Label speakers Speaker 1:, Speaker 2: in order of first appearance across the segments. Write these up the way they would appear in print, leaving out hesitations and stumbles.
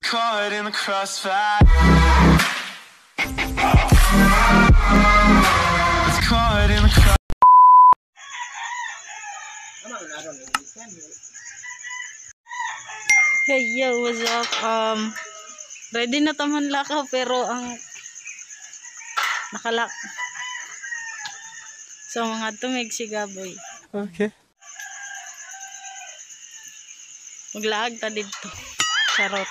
Speaker 1: Caught in the crossfire. It's caught in the crossfire.
Speaker 2: Hey yo, what's up? Ready na taman lakaw pero ang nakalak. So mga tumig si Gaboy.
Speaker 3: Okay.
Speaker 2: Maglaag ta dito. Charot.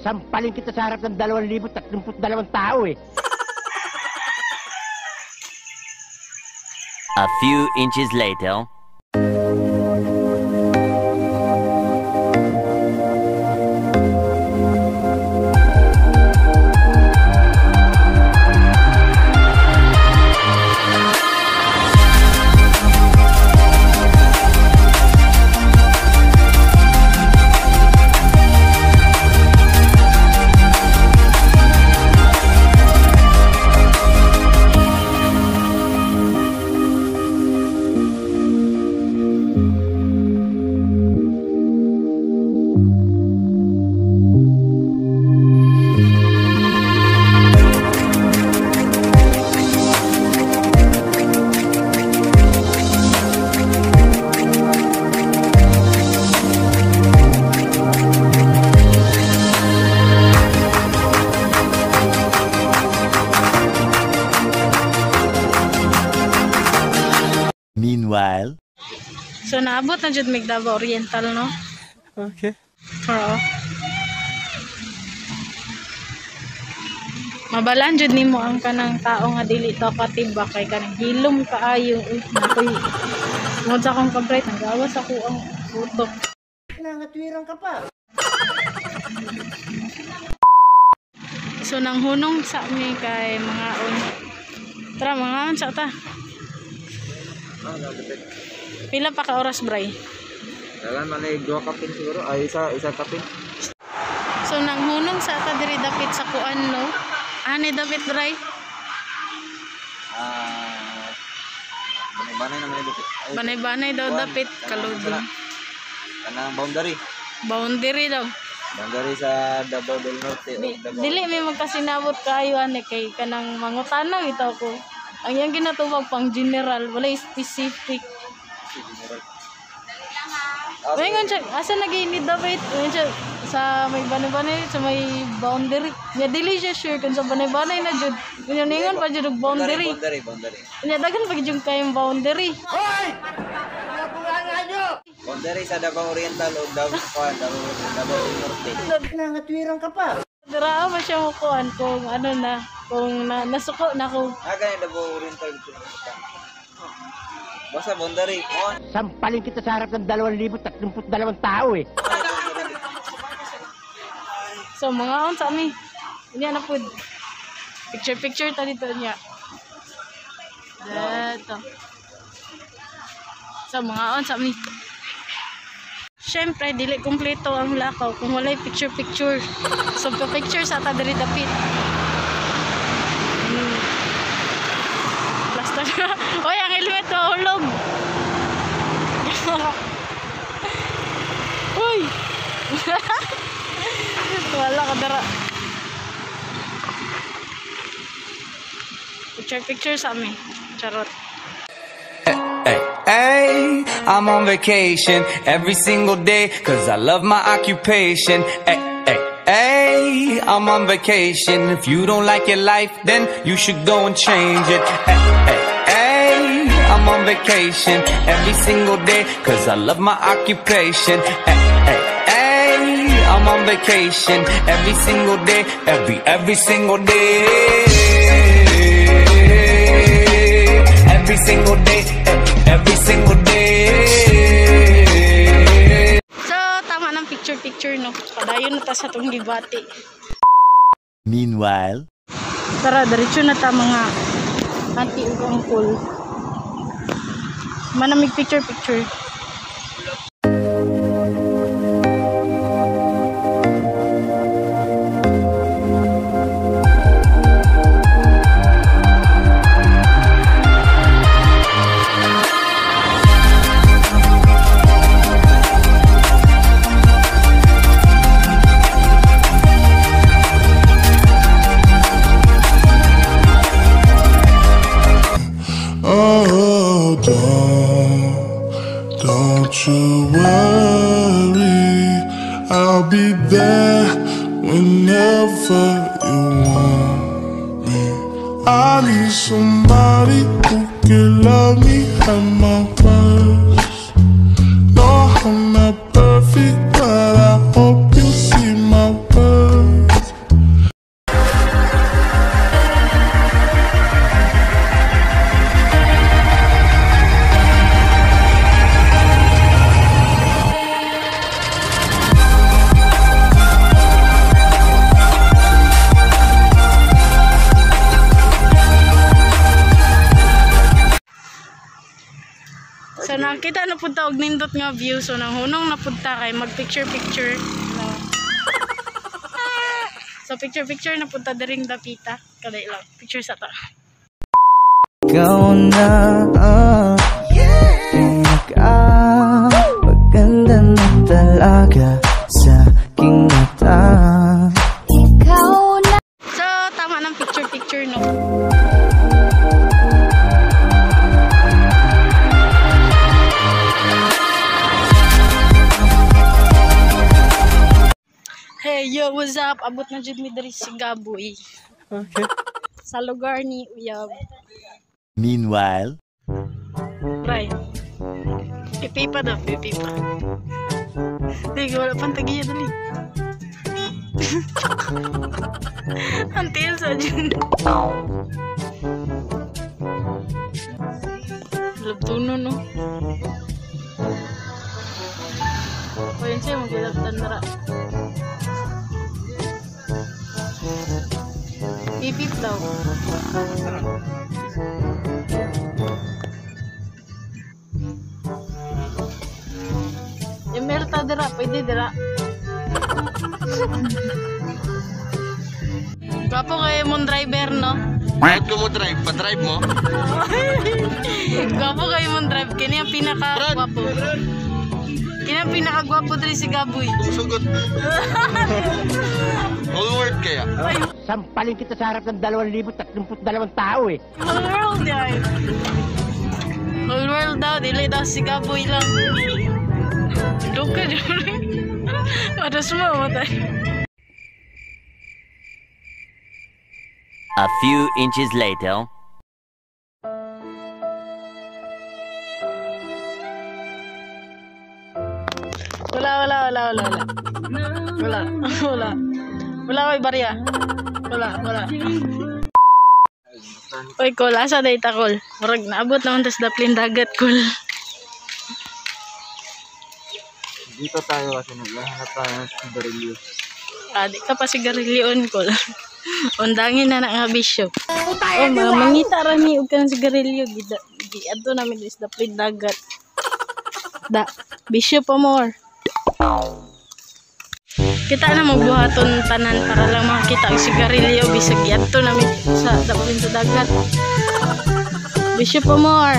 Speaker 4: Sampalin kita sa harap ng 2,032 tao eh.
Speaker 5: A few inches later. Meanwhile.
Speaker 2: So naabot na jud mig Davao Oriental, no?
Speaker 3: Okay.
Speaker 2: Oo. Mabalan jud nimo ang kanang tao nga dili to katibak kay kanang hilom kaayo. Uy, nakoy. Mo sa akong kabright nagawas ako ang photo.
Speaker 4: Nangatwirang ka pa.
Speaker 2: So nang hunong sa mi kay mga on. Tara mga on sa ta. Pila pa ka oras, Bray?
Speaker 3: Dalan man ay 2 kapin siguro. Ay isa kapin.
Speaker 2: So nang hunong sa ta diri dapit sa kuan, no? Ani dapit, Bray?
Speaker 3: Banay naman ito.
Speaker 2: Banay-banay daw dapit kaludong.
Speaker 3: Kanang boundary.
Speaker 2: Boundary daw.
Speaker 3: Boundary sa Davao del Norte.
Speaker 2: Dili may magkasinabot kayo ani kay kanang mangutana ito ko. Ang yang ginatubag pang general, wala specific. May nga siya, asa nag-inid dapat? Sa may banay-banay, sa may boundary. Nga dili siya sure kung sa banay-banay na jud. Ningon pa jud og boundary.
Speaker 3: Boundary.
Speaker 2: Nya dagan pa jud kayong boundary.
Speaker 4: Hoy! Nabungangan nyo!
Speaker 3: Boundary sa Davao Oriental o Davao del Norte.
Speaker 4: Nangatwirang ka pa.
Speaker 2: Dira ba siya mo kuan kung ano na, kung nasuko na ko.
Speaker 3: Ganyan Davao Oriental. Basta boundary.
Speaker 4: Sampalin kita sa harap ng 2,032 tao eh.
Speaker 2: So mga on sa mi. Inya na pud. Picture ta dito niya. Dato. So mga on sa mi. Siyempre, dili kumpleto ang lakaw kung walay picture. So picture sa ta diri dapit. Plaster. Oy, ang helmet ko hulog. Uy. Wala ka dara. Picture sa amin. Charot.
Speaker 1: Hey, I'm on vacation every single day, cause I love my occupation. Hey, I'm on vacation. If you don't like your life, then you should go and change it. Hey, I'm on vacation every single day, cause I love my occupation. Hey, I'm on vacation every single day, every single day. Every single day, every single day.
Speaker 2: So, tama ng picture, no? Padayon na ta sa itong debate.
Speaker 5: Meanwhile.
Speaker 2: Tara, diretso na ta mga auntie ug uncle. Manamig picture.
Speaker 6: there whenever you want me. I need somebody who can love me at my worst. No, I'm not perfect, but I hope you see my worth.
Speaker 2: So nakita na punta og nindot nga view, so nang hunong napunta kay mag picture no. So picture na punta diring dapita kadai lang picture sa ta.
Speaker 1: Ikaw na maganda na talaga sa aking mata.
Speaker 2: So tama ng picture no. Hey yo, what's up? Abot na jud mi diri si Gaboy. Okay. Sa lugar ni Uyab.
Speaker 5: Meanwhile,
Speaker 2: Right. Pipipa daw, pipipa. Hindi, wala pang tagiya dali. Until sa dyan. Labtuno, no? O yun siya, magilabtan na ra. Pipip daw. Emerta dira, pwede dira. Gwapo kayo mong driver, no?
Speaker 3: Bakit ko mo drive? Pa-drive mo?
Speaker 2: Gwapo kayo mong drive. Kini ang pinaka-gwapo. Kini ang pinaka-gwapo diri si Gaboy.
Speaker 3: Sugot. All word kaya?
Speaker 4: Sampalin kita sa harap ng 2,032 tao eh.
Speaker 2: Whole world yan. Whole world daw. Dili daw si Gaboy lang. Duka dyan. Ada semua matay.
Speaker 5: a few inches later.
Speaker 2: Wala ko'y barya. Wala. Oy, Kol, asa day ta, Kol? Marag naabot naman tas daplin dagat, Kol.
Speaker 3: Dito tayo kasi naghahanap tayo ng sigarilyo.
Speaker 2: Di ka pa sigarilyon, Kol. Undangin na nga bisyo. Mga mangita rami og kanang sigarilyo. Giadto namin is daplin dagat. Bisyo pa more. Kita na magbuhaton tanan para lang makita ang sigarilyo bisag yadto namin sa daplin sa dagat. Bisyo pa more.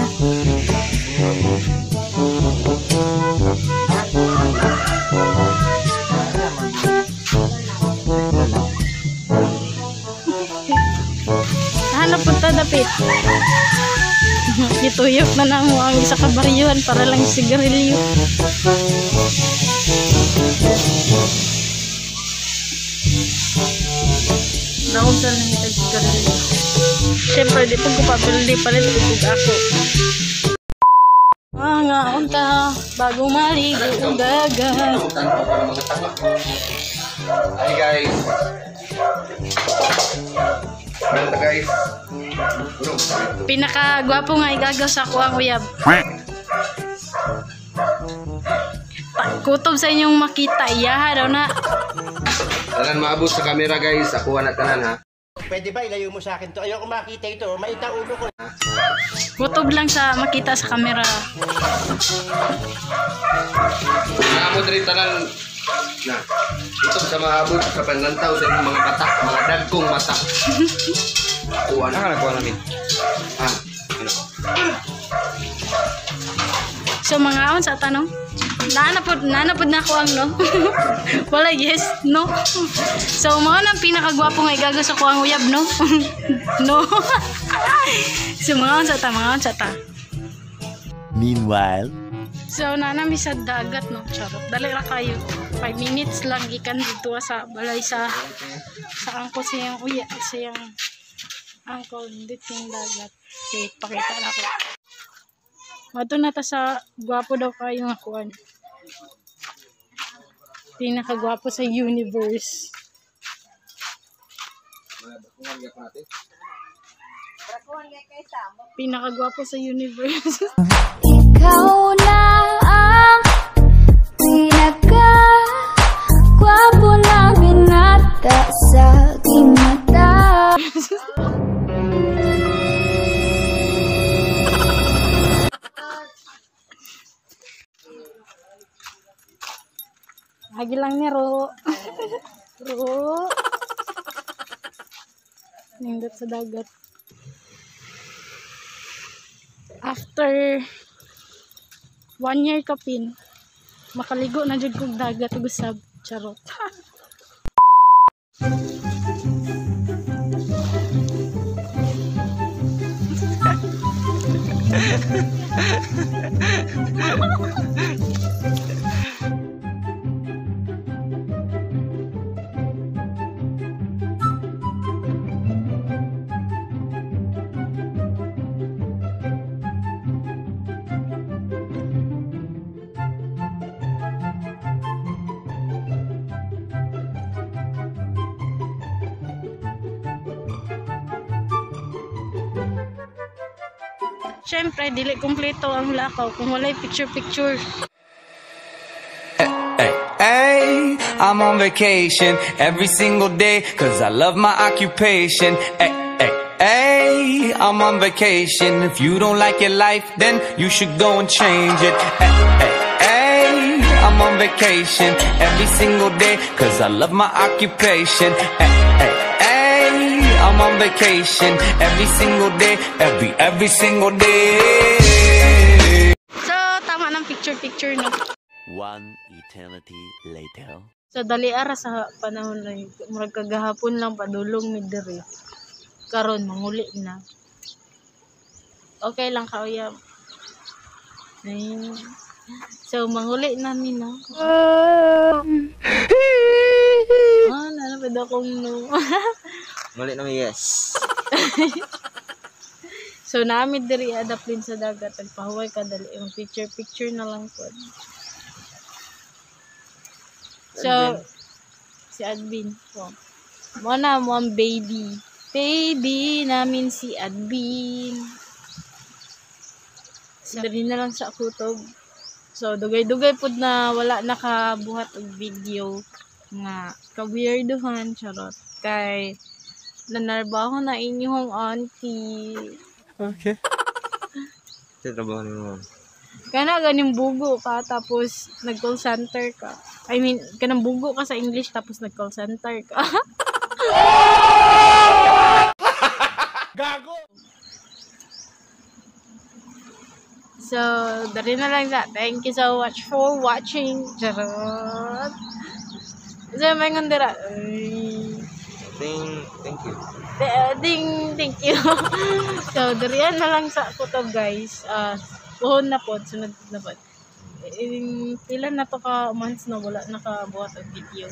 Speaker 2: Hanap punta dapit. Ituyok na namo ang isa ka baryuhan para lang sigarilyo. Naunsan na nitag sigarilyo. Siyempre, di pag kupapildi palit upog ako. Nga unta, bago maligo ang dagat.
Speaker 3: Hi guys. Well guys.
Speaker 2: Pinakagwapo nga igagaw sa ako ang uyab. Kutob sa inyong makita, iyaha daw na.
Speaker 3: Tanan maabot sa camera guys. Ako na tanan ha.
Speaker 4: Pwede ba ilayo mo sa akin to? Ayoko makita ito. Maita ulo ko.
Speaker 2: Kutob lang sa makita sa kamera.
Speaker 3: Maabot rin tanan na. Ito sa maabot sa panlantaw sa inyong mga mata. Mga dagkong mata. Kuha na ka nakuha namin. Ano?
Speaker 2: So mga aon sa tanong, nanapod na ako ang no. Wala yes, no. So mao nang pinakagwapo nga igagaw sa kuang uyab, no. No. So mga aon sa ta.
Speaker 5: Meanwhile,
Speaker 2: So nanami sa dagat, no. Charot. Dali ra kayo. 5 minutes lang gikan dito sa balay sa angko siyang uya siyang angko dit yung dagat. Okay, pakita na ko. Mato na ta sa gwapo daw kayo nga kuan. Pinakagwapo sa universe. Pinakagwapo sa universe.
Speaker 7: Ikaw na ang pinakagwapo na binata sa aking mata.
Speaker 2: Lagi lang niya, Ro. Ro. Nindot sa dagat. After 1 year kapin, makaligo na jud kog dagat gusab. Charot. Siyempre, dili kumpleto ang lakaw kung walay picture-picture.
Speaker 1: Hey, hey, I'm on vacation every single day, cause I love my occupation. Hey, hey, hey, I'm on vacation. If you don't like your life, then you should go and change it. Hey, hey, hey, I'm on vacation every single day, cause I love my occupation. Hey, hey, hey, I'm on vacation every single day, every single day.
Speaker 2: So, tama ng picture-picture, no?
Speaker 5: One eternity later.
Speaker 2: So, dali ara sa panahon na yun. Murag kagahapon lang padulong mi diri. Karon manguli na. Okay lang ka, uyab. Ayun. So, manguli namin, no? Nanapid akong no.
Speaker 3: Muli naman, yes.
Speaker 2: So, namin diri adaplin sa dagat. Nagpahuway ka dali. Yung picture-picture na lang po. So, si Admin. So, muna mo ang baby. Baby namin si Admin. So, dali na lang sa kutob. So, dugay-dugay po na wala nakabuhat og video nga ka-weirduhan, charot. Kay, nanarbaho na inyong auntie.
Speaker 3: Okay. Ito trabaho ni mo.
Speaker 2: Kana ganing bugo ka tapos nag-call center ka. I mean, kanang bugo ka sa English tapos nag-call center ka.
Speaker 6: Gago!
Speaker 2: So, dari na lang sa. Thank you so much for watching. Charot. So, may ngandira.
Speaker 3: Thank you.
Speaker 2: Thank you. So, dariyan na lang sa kutob, guys. Puhon na po, sunod na po. Pila na to ka months na wala nakabuhat ang video.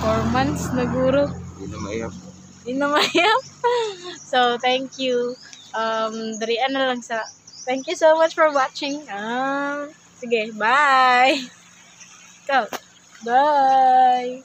Speaker 2: 4 months na guro. Hindi na mahirap. So, thank you. Dariyan na lang sa. Thank you so much for watching. Sige, bye. Go. Bye.